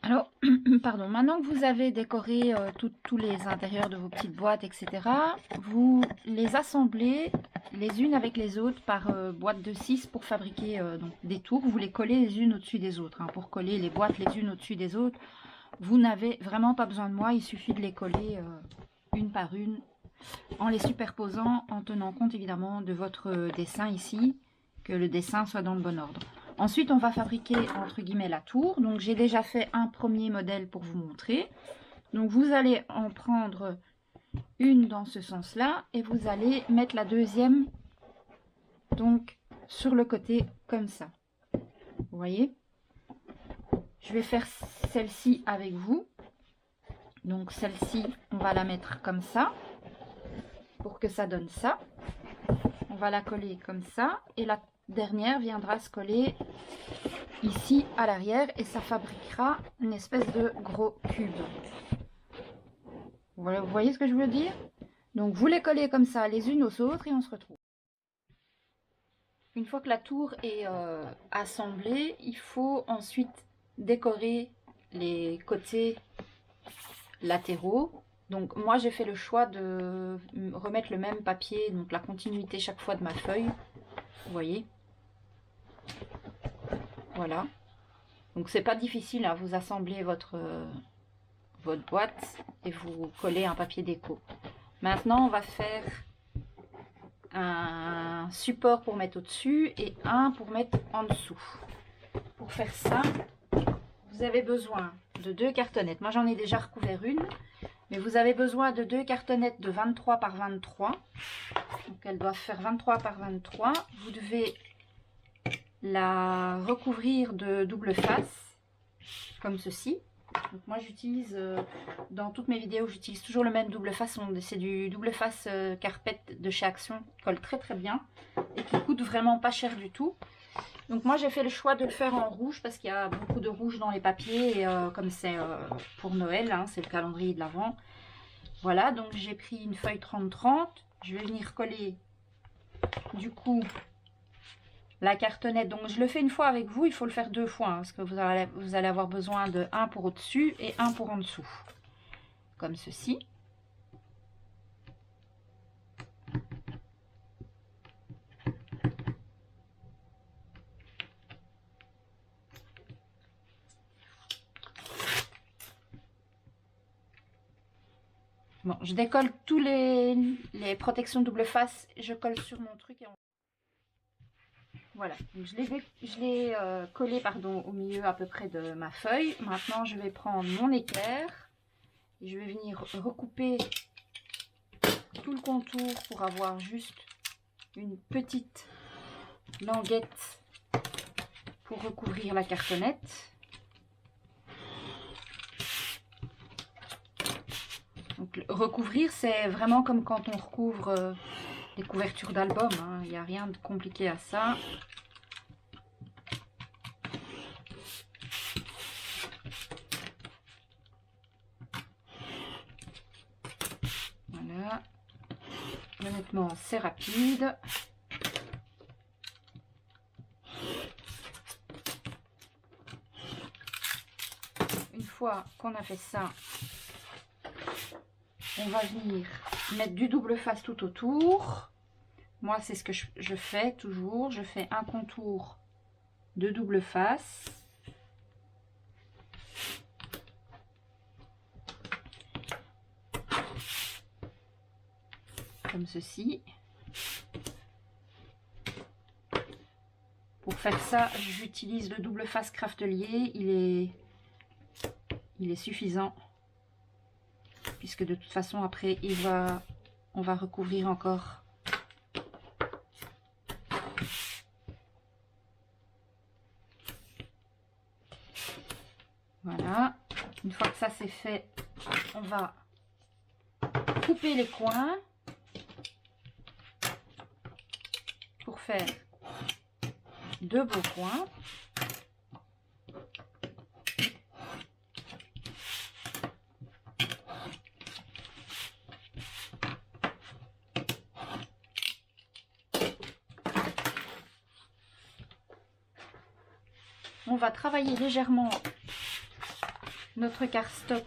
Alors, pardon, maintenant que vous avez décoré tous les intérieurs de vos petites boîtes, etc., vous les assemblez les unes avec les autres par boîte de 6 pour fabriquer donc, des tours. Vous les collez les unes au-dessus des autres. Hein, pour coller les boîtes les unes au-dessus des autres, vous n'avez vraiment pas besoin de moi. Il suffit de les coller une par une en les superposant, en tenant compte évidemment de votre dessin ici, que le dessin soit dans le bon ordre. Ensuite, on va fabriquer entre guillemets la tour. Donc j'ai déjà fait un premier modèle pour vous montrer. Donc vous allez en prendre une dans ce sens-là et vous allez mettre la deuxième donc sur le côté comme ça. Vous voyez? Je vais faire celle-ci avec vous. Donc celle-ci, on va la mettre comme ça pour que ça donne ça. On va la coller comme ça et la dernière viendra se coller ici à l'arrière et ça fabriquera une espèce de gros cube. Voilà, vous voyez ce que je veux dire? Donc vous les collez comme ça les unes aux autres et on se retrouve. Une fois que la tour est assemblée, il faut ensuite décorer les côtés latéraux. Donc moi j'ai fait le choix de remettre le même papier, donc la continuité chaque fois de ma feuille. Vous voyez? Voilà. Donc c'est pas difficile, hein, vous assemblez votre boîte et vous collez un papier déco. Maintenant on va faire un support pour mettre au-dessus et un pour mettre en dessous. Pour faire ça, vous avez besoin de 2 cartonnettes. Moi j'en ai déjà recouvert une, mais vous avez besoin de 2 cartonnettes de 23 par 23. Donc elles doivent faire 23 par 23. Vous devez la recouvrir de double face, comme ceci. Donc moi j'utilise, dans toutes mes vidéos, j'utilise toujours le même double face. C'est du double face carpet de chez Action, qui colle très très bien et qui coûte vraiment pas cher du tout. Donc moi j'ai fait le choix de le faire en rouge parce qu'il y a beaucoup de rouge dans les papiers et comme c'est pour Noël, hein, c'est le calendrier de l'Avent. Voilà, donc j'ai pris une feuille 30-30. Je vais venir coller du coup la cartonnette. Donc je le fais une fois avec vous, il faut le faire 2 fois, hein, parce que vous allez avoir besoin de un pour au-dessus et un pour en dessous. Comme ceci. Bon, je décolle tous les protections double face, je colle sur mon truc et voilà, donc je l'ai collé pardon, au milieu à peu près de ma feuille. Maintenant, je vais prendre mon équerre et je vais venir recouper tout le contour pour avoir juste une petite languette pour recouvrir la cartonnette. Donc, recouvrir, c'est vraiment comme quand on recouvre les couvertures d'album, hein. Il n'y a rien de compliqué à ça. Voilà. Honnêtement, c'est rapide. Une fois qu'on a fait ça, on va venir mettre du double face tout autour. Moi, c'est ce que je fais toujours. Je fais un contour de double face. Comme ceci. Pour faire ça, j'utilise le double face Craftelier. Il est suffisant. Puisque de toute façon, après, on va recouvrir encore. Voilà. Une fois que ça c'est fait, on va couper les coins pour faire 2 beaux coins. On va travailler légèrement notre cardstock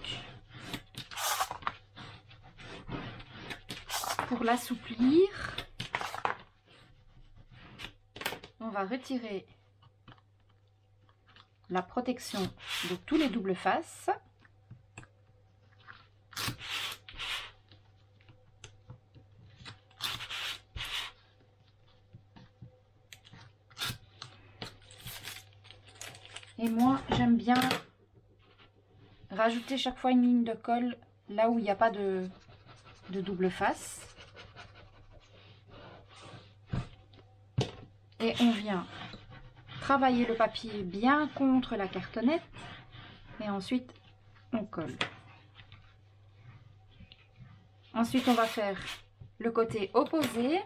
pour l'assouplir. On va retirer la protection de tous les doubles faces. Et moi, j'aime bien rajouter chaque fois une ligne de colle là où il n'y a pas de double face. Et on vient travailler le papier bien contre la cartonnette. Et ensuite, on colle. Ensuite, on va faire le côté opposé.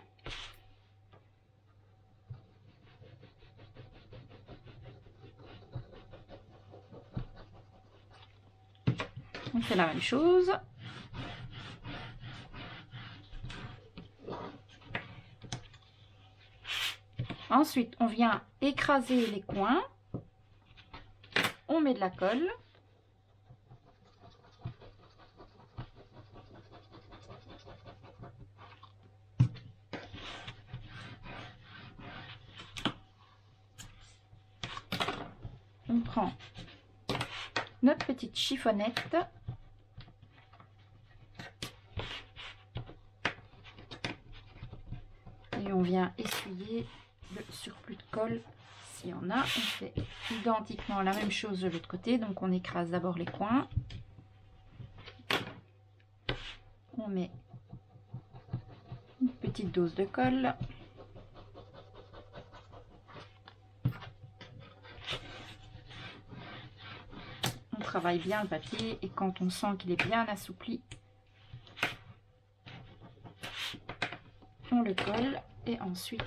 On fait la même chose. Ensuite, on vient écraser les coins. On met de la colle. On prend notre petite chiffonnette. Et on vient essuyer le surplus de colle s'il y en a. On fait identiquement la même chose de l'autre côté. Donc on écrase d'abord les coins. On met une petite dose de colle. On travaille bien le papier et quand on sent qu'il est bien assoupli, on le colle et ensuite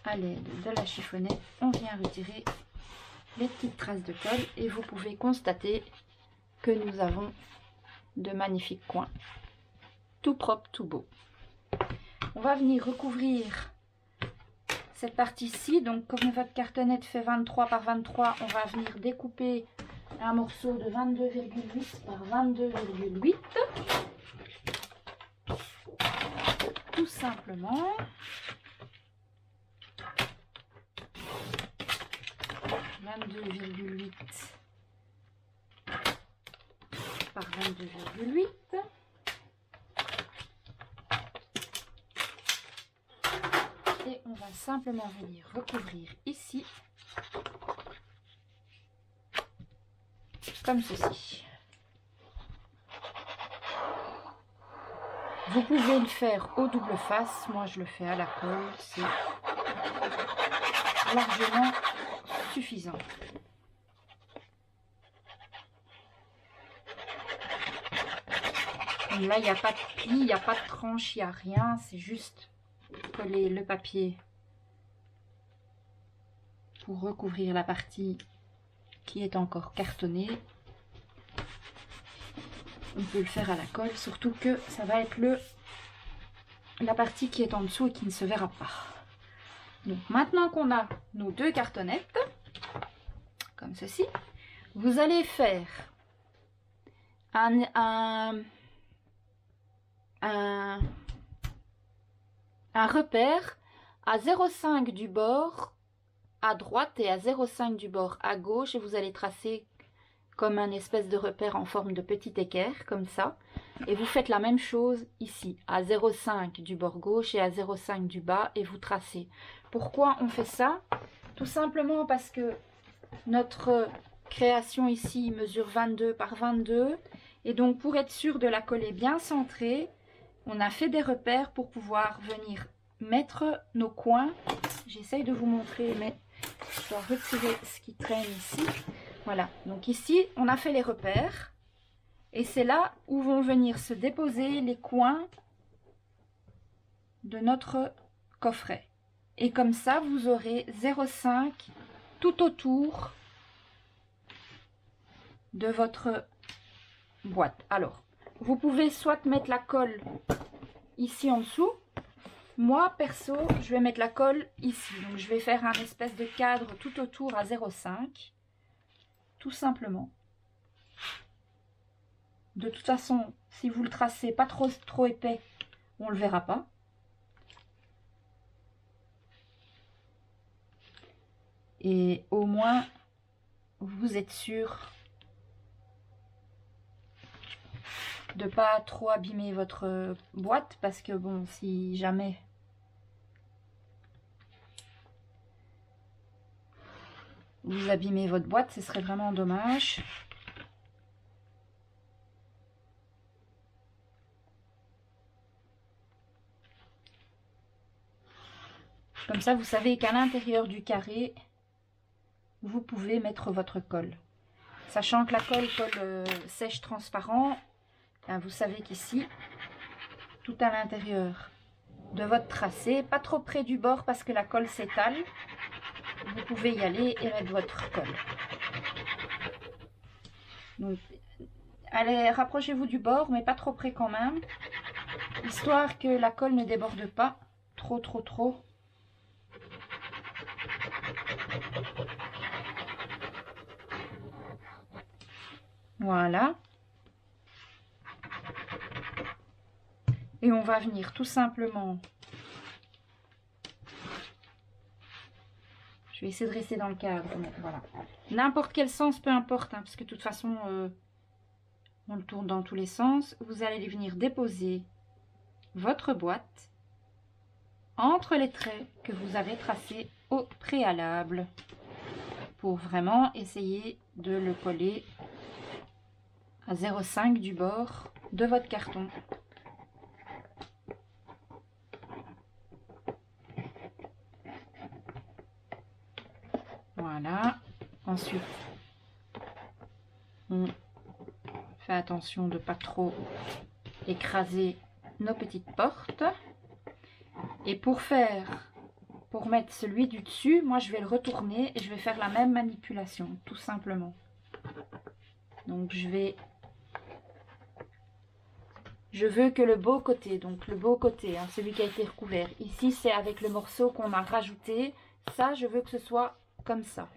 à l'aide de la chiffonnette on vient retirer les petites traces de colle et vous pouvez constater que nous avons de magnifiques coins tout propre, tout beau. On va venir recouvrir cette partie-ci. Donc comme votre cartonnette fait 23 par 23, on va venir découper un morceau de 22,8 par 22,8. Tout simplement. « 22,8 par 22,8. Et on va simplement venir recouvrir ici, comme ceci. Vous pouvez le faire au double face, moi je le fais à la colle, c'est largement suffisant. Et là, il n'y a pas de pli, il n'y a pas de tranche, il n'y a rien, c'est juste coller le papier pour recouvrir la partie qui est encore cartonnée. On peut le faire à la colle, surtout que ça va être la partie qui est en dessous et qui ne se verra pas. Donc maintenant qu'on a nos deux cartonnettes, comme ceci, vous allez faire un repère à 0,5 du bord à droite et à 0,5 du bord à gauche, et vous allez tracer comme un espèce de repère en forme de petit équerre, comme ça. Et vous faites la même chose ici, à 0,5 du bord gauche et à 0,5 du bas, et vous tracez. Pourquoi on fait ça? Tout simplement parce que notre création ici mesure 22 par 22, et donc pour être sûr de la coller bien centrée, on a fait des repères pour pouvoir venir mettre nos coins. J'essaye de vous montrer, mais je dois retirer ce qui traîne ici. Voilà, donc ici, on a fait les repères. Et c'est là où vont venir se déposer les coins de notre coffret. Et comme ça, vous aurez 0,5 tout autour de votre boîte. Alors, vous pouvez soit mettre la colle ici en dessous. Moi, perso, je vais mettre la colle ici. Donc, je vais faire un espèce de cadre tout autour à 0,5. Tout simplement. De toute façon, si vous le tracez pas trop épais, on ne le verra pas. Et au moins, vous êtes sûr de pas trop abîmer votre boîte, parce que bon, si jamais vous abîmez votre boîte, ce serait vraiment dommage. Comme ça, vous savez qu'à l'intérieur du carré, vous pouvez mettre votre colle. Sachant que la colle sèche transparent, vous savez qu'ici, tout à l'intérieur de votre tracé, pas trop près du bord parce que la colle s'étale, vous pouvez y aller et mettre votre colle. Donc, allez, rapprochez-vous du bord, mais pas trop près quand même, histoire que la colle ne déborde pas trop. Voilà. Et on va venir tout simplement... Je vais essayer de rester dans le cadre. Mais voilà. N'importe quel sens, peu importe, hein, parce que de toute façon, on le tourne dans tous les sens. Vous allez venir déposer votre boîte entre les traits que vous avez tracés au préalable pour vraiment essayer de le coller à 0,5 du bord de votre carton. Voilà. Ensuite, on fait attention de ne pas trop écraser nos petites portes. Et pour mettre celui du dessus, moi je vais le retourner et je vais faire la même manipulation, tout simplement. Donc je veux que le beau côté, donc le beau côté, hein, celui qui a été recouvert, ici c'est avec le morceau qu'on a rajouté, ça je veux que ce soit comme ça.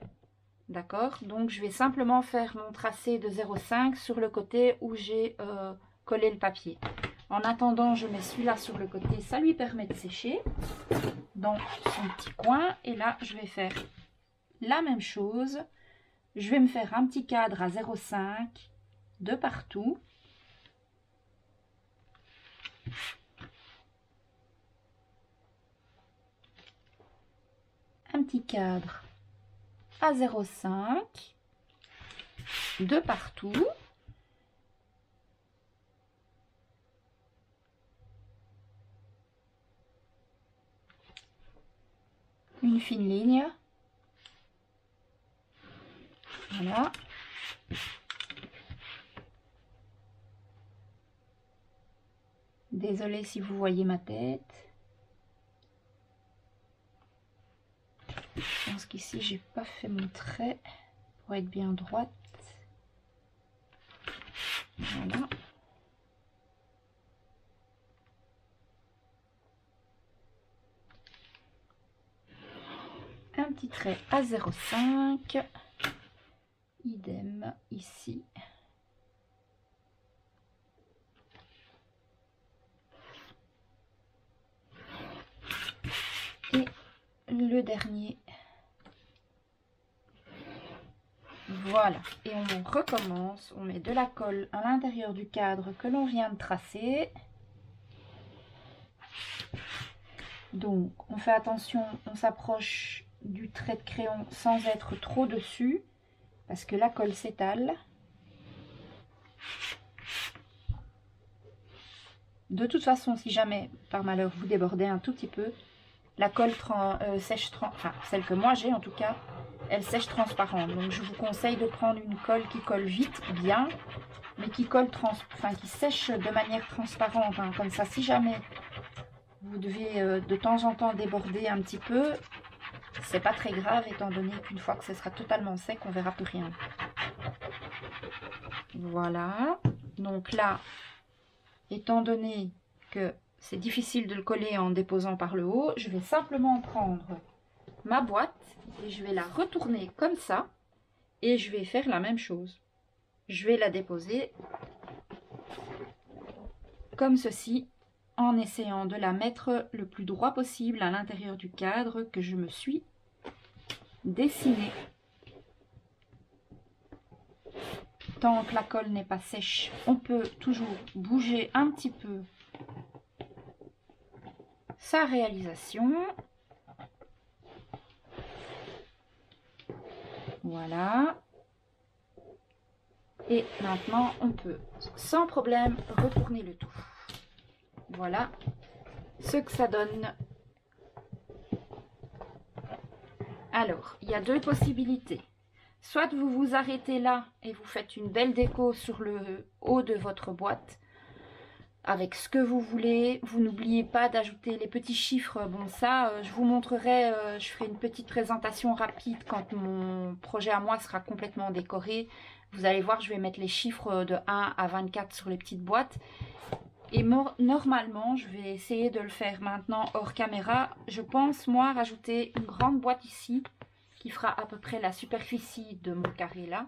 D'accord? Donc je vais simplement faire mon tracé de 0,5 sur le côté où j'ai collé le papier. En attendant, je mets celui-là sur le côté, ça lui permet de sécher dans son petit coin. Et là, je vais faire la même chose. Je vais me faire un petit cadre à 0,5 de partout. Un petit cadre à 0,5 de partout. Une fine ligne. Voilà. Désolée si vous voyez ma tête. Je pense qu'ici, j'ai pas fait mon trait pour être bien droite. Voilà. Un petit trait à 0,5. Idem ici. Et le dernier. Voilà. Et on recommence. On met de la colle à l'intérieur du cadre que l'on vient de tracer. Donc, on fait attention, on s'approche du trait de crayon sans être trop dessus, parce que la colle s'étale. De toute façon, si jamais, par malheur, vous débordez un tout petit peu, la colle sèche, enfin, celle que moi j'ai en tout cas, elle sèche transparente. Donc, je vous conseille de prendre une colle qui colle vite, bien, mais qui colle, qui sèche de manière transparente. Hein. Comme ça, si jamais vous devez de temps en temps déborder un petit peu, c'est pas très grave, étant donné qu'une fois que ce sera totalement sec, on verra plus rien. Voilà. Donc là, étant donné que c'est difficile de le coller en déposant par le haut, je vais simplement prendre ma boîte et je vais la retourner comme ça et je vais faire la même chose. Je vais la déposer comme ceci, en essayant de la mettre le plus droit possible à l'intérieur du cadre que je me suis dessiné. Tant que la colle n'est pas sèche, on peut toujours bouger un petit peu sa réalisation. Voilà. Et maintenant, on peut sans problème retourner le tout. Voilà ce que ça donne. Alors, il y a deux possibilités. Soit vous vous arrêtez là et vous faites une belle déco sur le haut de votre boîte avec ce que vous voulez. Vous n'oubliez pas d'ajouter les petits chiffres. Bon, ça, je vous montrerai, je ferai une petite présentation rapide quand mon projet à moi sera complètement décoré. Vous allez voir, je vais mettre les chiffres de 1 à 24 sur les petites boîtes. Et normalement, je vais essayer de le faire maintenant hors caméra. Je pense, moi, rajouter une grande boîte ici, qui fera à peu près la superficie de mon carré là.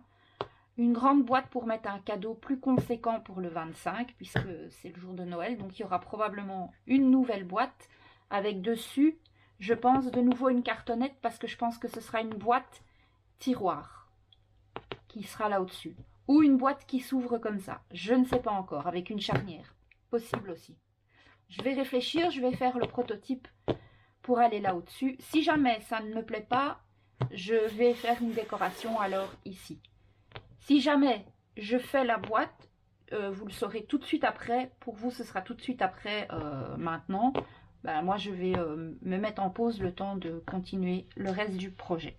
Une grande boîte pour mettre un cadeau plus conséquent pour le 25, puisque c'est le jour de Noël. Donc, il y aura probablement une nouvelle boîte avec dessus, je pense, de nouveau une cartonnette, parce que je pense que ce sera une boîte tiroir qui sera là au-dessus. Ou une boîte qui s'ouvre comme ça. Je ne sais pas encore, avec une charnière. Possible aussi. Je vais réfléchir, je vais faire le prototype pour aller là au-dessus. Si jamais ça ne me plaît pas, je vais faire une décoration alors ici. Si jamais je fais la boîte, vous le saurez tout de suite après. Pour vous, ce sera tout de suite après maintenant. Ben, moi, je vais me mettre en pause le temps de continuer le reste du projet.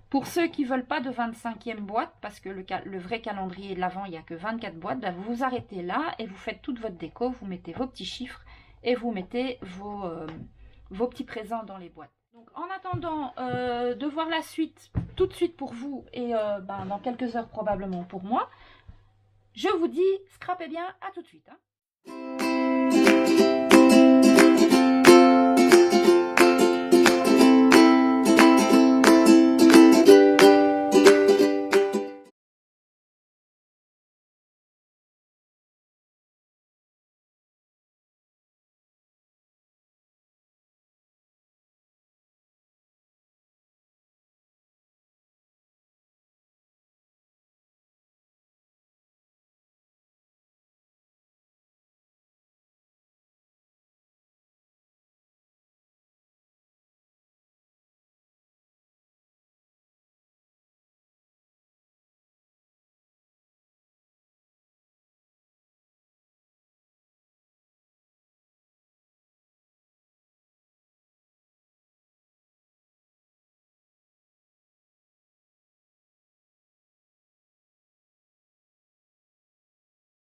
Pour ceux qui ne veulent pas de 25e boîte, parce que le vrai calendrier de l'Avent, il n'y a que 24 boîtes, ben vous vous arrêtez là et vous faites toute votre déco, vous mettez vos petits chiffres et vous mettez vos petits présents dans les boîtes. Donc en attendant de voir la suite tout de suite pour vous et dans quelques heures probablement pour moi, je vous dis, scrapez bien, à tout de suite. Hein.